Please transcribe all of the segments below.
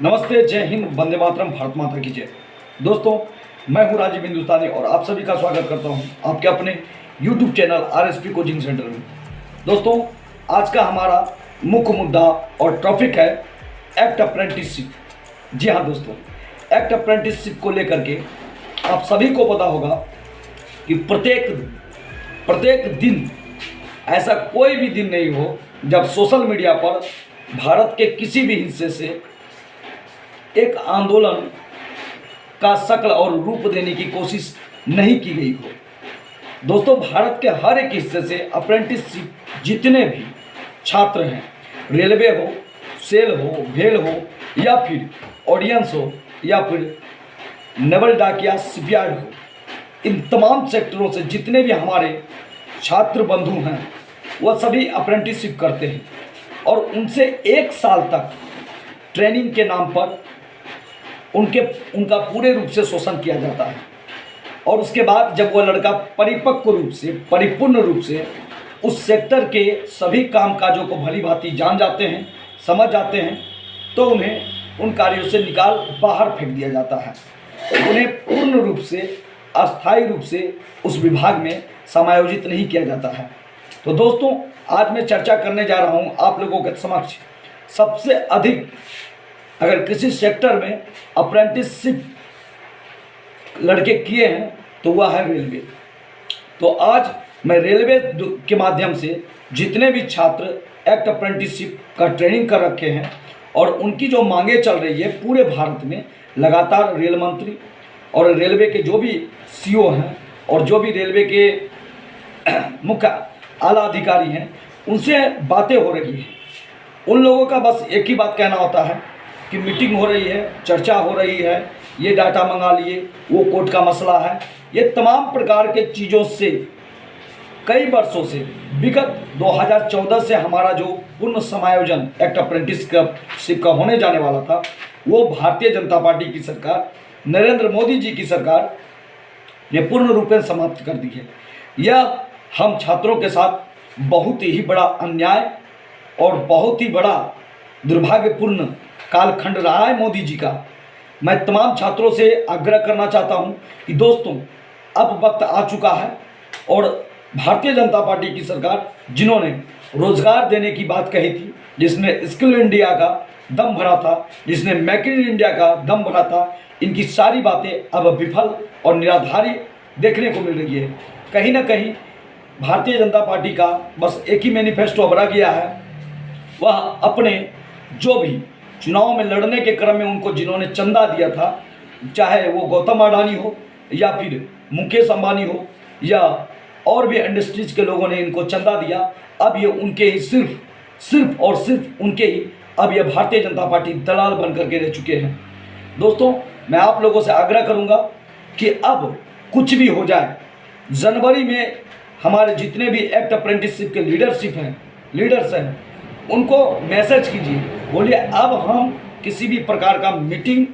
नमस्ते, जय हिंद, वंदे मातरम, भारत माता की जय। दोस्तों, मैं हूं राजीव हिंदुस्तानी और आप सभी का स्वागत करता हूं आपके अपने YouTube channel RSP coaching centre में। दोस्तों, आज का हमारा मुख्य मुद्दा और टॉपिक है एक्ट अप्रेंटिसशिप। जी हाँ दोस्तों, एक्ट अप्रेंटिसशिप को लेकर के आप सभी को पता होगा कि प्रत्येक दिन ऐसा कोई भी दिन नहीं हो जब सोशल मीडिया पर भारत के किसी भी हिस्से से एक आंदोलन का शक्ल और रूप देने की कोशिश नहीं की गई हो। दोस्तों, भारत के हर एक हिस्से से अप्रेंटिसशिप जितने भी छात्र हैं, रेलवे हो, सेल हो, भेल हो, या फिर ऑडियंस हो, या फिर नेवल डाक या शिपयार्ड हो, इन तमाम सेक्टरों से जितने भी हमारे छात्र बंधु हैं वह सभी अप्रेंटिसशिप करते हैं और उनसे 1 साल तक ट्रेनिंग के नाम पर उनका पूरे रूप से शोषण किया जाता है। और उसके बाद जब वह लड़का परिपूर्ण रूप से उस सेक्टर के सभी कामकाजों को भली भांति जान जाते हैं, समझ जाते हैं, तो उन्हें उन कार्यों से निकाल बाहर फेंक दिया जाता है। उन्हें पूर्ण रूप से, अस्थायी रूप से उस विभाग में समायोजित नहीं किया जाता है। तो दोस्तों, आज मैं चर्चा करने जा रहा हूँ आप लोगों के समक्ष सबसे अधिक अगर किसी सेक्टर में अप्रेंटिसशिप लड़के किए हैं तो वह है रेलवे। तो आज मैं रेलवे के माध्यम से जितने भी छात्र एक्ट अप्रेंटिसशिप का ट्रेनिंग कर रखे हैं और उनकी जो मांगे चल रही है पूरे भारत में, लगातार रेल मंत्री और रेलवे के जो भी सीओ हैं और जो भी रेलवे के मुख्य आला अधिकारी हैं, उनसे बातें हो रही हैं। उन लोगों का बस एक ही बात कहना होता है कि मीटिंग हो रही है, चर्चा हो रही है, ये डाटा मंगा लिए, वो कोर्ट का मसला है। ये तमाम प्रकार के चीज़ों से कई वर्षों से, विगत 2014 से हमारा जो पूर्ण समायोजन एक्ट अप्रेंटिसशिप का होने जाने वाला था, वो भारतीय जनता पार्टी की सरकार, नरेंद्र मोदी जी की सरकार ने पूर्ण रूप से समाप्त कर दी है। यह हम छात्रों के साथ बहुत ही बड़ा अन्याय और बहुत ही बड़ा दुर्भाग्यपूर्ण कालखंड रहा है मोदी जी का। मैं तमाम छात्रों से आग्रह करना चाहता हूं कि दोस्तों, अब वक्त आ चुका है और भारतीय जनता पार्टी की सरकार, जिन्होंने रोजगार देने की बात कही थी, जिसने स्किल इंडिया का दम भरा था, जिसने मेक इन इंडिया का दम भरा था, इनकी सारी बातें अब विफल और निराधारी देखने को मिल रही है। कहीं ना कहीं भारतीय जनता पार्टी का बस एक ही मैनिफेस्टो अब रह गया है, वह अपने जो भी चुनाव में लड़ने के क्रम में उनको जिन्होंने चंदा दिया था, चाहे वो गौतम अडानी हो या फिर मुकेश अंबानी हो या और भी इंडस्ट्रीज के लोगों ने इनको चंदा दिया, अब ये उनके ही सिर्फ और सिर्फ उनके ही अब ये भारतीय जनता पार्टी दलाल बन करके रह चुके हैं। दोस्तों, मैं आप लोगों से आग्रह करूंगा कि अब कुछ भी हो जाए, जनवरी में हमारे जितने भी एक्ट अप्रेंटिसशिप के लीडर्स हैं, उनको मैसेज कीजिए, बोलिए अब हम किसी भी प्रकार का मीटिंग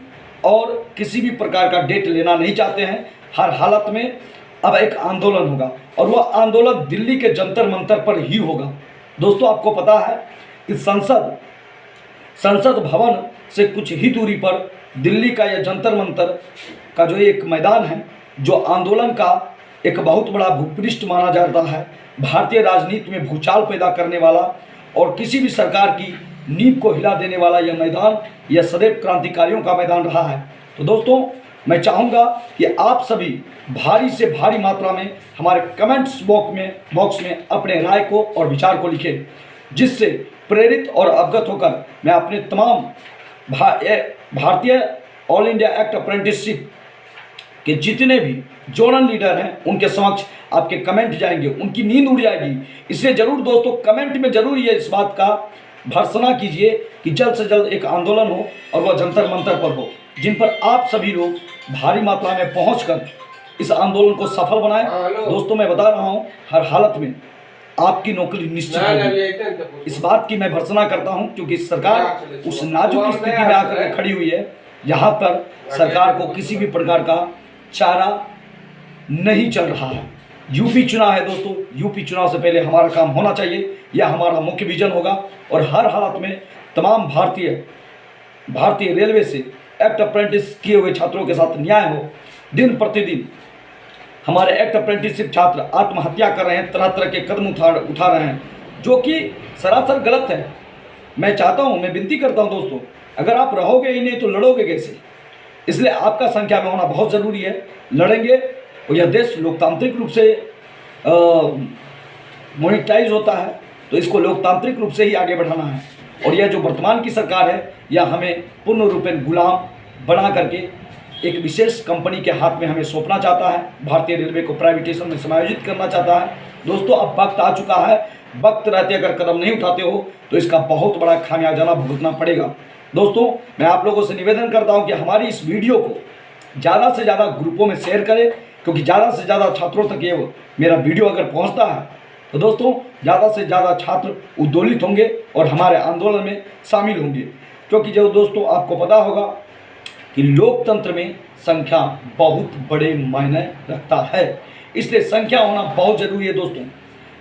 और किसी भी प्रकार का डेट लेना नहीं चाहते हैं। हर हालत में अब एक आंदोलन होगा और वह आंदोलन दिल्ली के जंतर मंतर पर ही होगा। दोस्तों, आपको पता है कि संसद भवन से कुछ ही दूरी पर दिल्ली का यह जंतर मंतर का जो एक मैदान है, जो आंदोलन का एक बहुत बड़ा भूपृष्ठ माना जाता है, भारतीय राजनीति में भूचाल पैदा करने वाला और किसी भी सरकार की नींव को हिला देने वाला यह मैदान, यह सदैव क्रांतिकारियों का मैदान रहा है। तो दोस्तों, मैं चाहूँगा कि आप सभी भारी से भारी मात्रा में हमारे कमेंट्स बॉक्स में अपने राय को और विचार को लिखें, जिससे प्रेरित और अवगत होकर मैं अपने तमाम भारतीय ऑल इंडिया एक्ट अप्रेंटिसशिप के जितने भी जोनल लीडर हैं उनके समक्ष आपके कमेंट जाएंगे, उनकी नींद उड़ जाएगी। इसलिए जरूर दोस्तों, कमेंट में जरूर ये इस बात का भर्त्सना कीजिए कि जल्द से जल्द एक आंदोलन हो और वह जंतर मंतर पर हो, जिन पर आप सभी लोग भारी मात्रा में पहुंचकर इस आंदोलन को सफल बनाएं। दोस्तों, मैं बता रहा हूं, हर हालत में आपकी नौकरी निश्चित होगी, इस बात की मैं भर्त्सना करता हूं, क्योंकि सरकार उस नाजुक स्थिति में आकर खड़ी हुई है जहां पर सरकार को किसी भी प्रकार का चारा नहीं चल रहा है। यूपी चुनाव है दोस्तों, यूपी चुनाव से पहले हमारा काम होना चाहिए, यह हमारा मुख्य विजन होगा और हर हालत में तमाम भारतीय भारतीय रेलवे से एक्ट अप्रेंटिस किए हुए छात्रों के साथ न्याय हो। दिन प्रतिदिन हमारे एक्ट अप्रेंटिसशिप छात्र आत्महत्या कर रहे हैं, तरह तरह के कदम उठा रहे हैं, जो कि सरासर गलत है। मैं चाहता हूं, मैं विनती करता हूं दोस्तों, अगर आप रहोगे ही नहीं तो लड़ोगे कैसे? इसलिए आपका संख्या में होना बहुत ज़रूरी है। लड़ेंगे और यह देश लोकतांत्रिक रूप से मोनिटाइज होता है, तो इसको लोकतांत्रिक रूप से ही आगे बढ़ाना है। और यह जो वर्तमान की सरकार है, यह हमें पूर्ण रूपेण गुलाम बना करके एक विशेष कंपनी के हाथ में हमें सौंपना चाहता है, भारतीय रेलवे को प्राइवेटाइजेशन में समायोजित करना चाहता है। दोस्तों, अब वक्त आ चुका है, वक्त रहते अगर कदम नहीं उठाते हो तो इसका बहुत बड़ा खामियाजा भुगतना पड़ेगा। दोस्तों, मैं आप लोगों से निवेदन करता हूं कि हमारी इस वीडियो को ज़्यादा से ज़्यादा ग्रुपों में शेयर करें, क्योंकि ज़्यादा से ज़्यादा छात्रों तक ये मेरा वीडियो अगर पहुंचता है तो दोस्तों ज़्यादा से ज़्यादा छात्र उद्दोलित होंगे और हमारे आंदोलन में शामिल होंगे। क्योंकि जो दोस्तों आपको पता होगा कि लोकतंत्र में संख्या बहुत बड़े मायने रखता है, इसलिए संख्या होना बहुत ज़रूरी है। दोस्तों,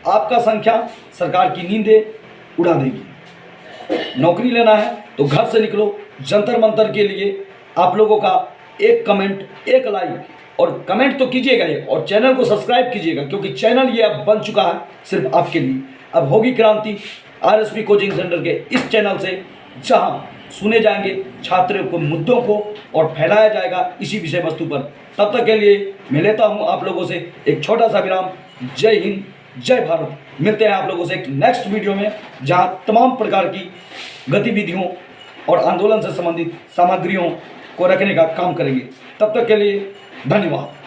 आपका संख्या सरकार की नींदें उड़ा देगी। नौकरी लेना है तो घर से निकलो। जंतर मंतर के लिए आप लोगों का एक कमेंट, एक लाइक और कमेंट तो कीजिएगा ही, और चैनल को सब्सक्राइब कीजिएगा, क्योंकि चैनल ये अब बन चुका है सिर्फ आपके लिए। अब होगी क्रांति आरएसपी कोचिंग सेंटर के इस चैनल से, जहां सुने जाएंगे छात्रों को मुद्दों को और फैलाया जाएगा इसी विषय वस्तु पर। तब तक के लिए मैं लेता हूं आप लोगों से एक छोटा सा विराम। जय हिंद, जय भारत। मिलते हैं आप लोगों से एक नेक्स्ट वीडियो में, जहां तमाम प्रकार की गतिविधियों और आंदोलन से संबंधित सामग्रियों को रखने का काम करेंगे। तब तक के लिए धन्यवाद।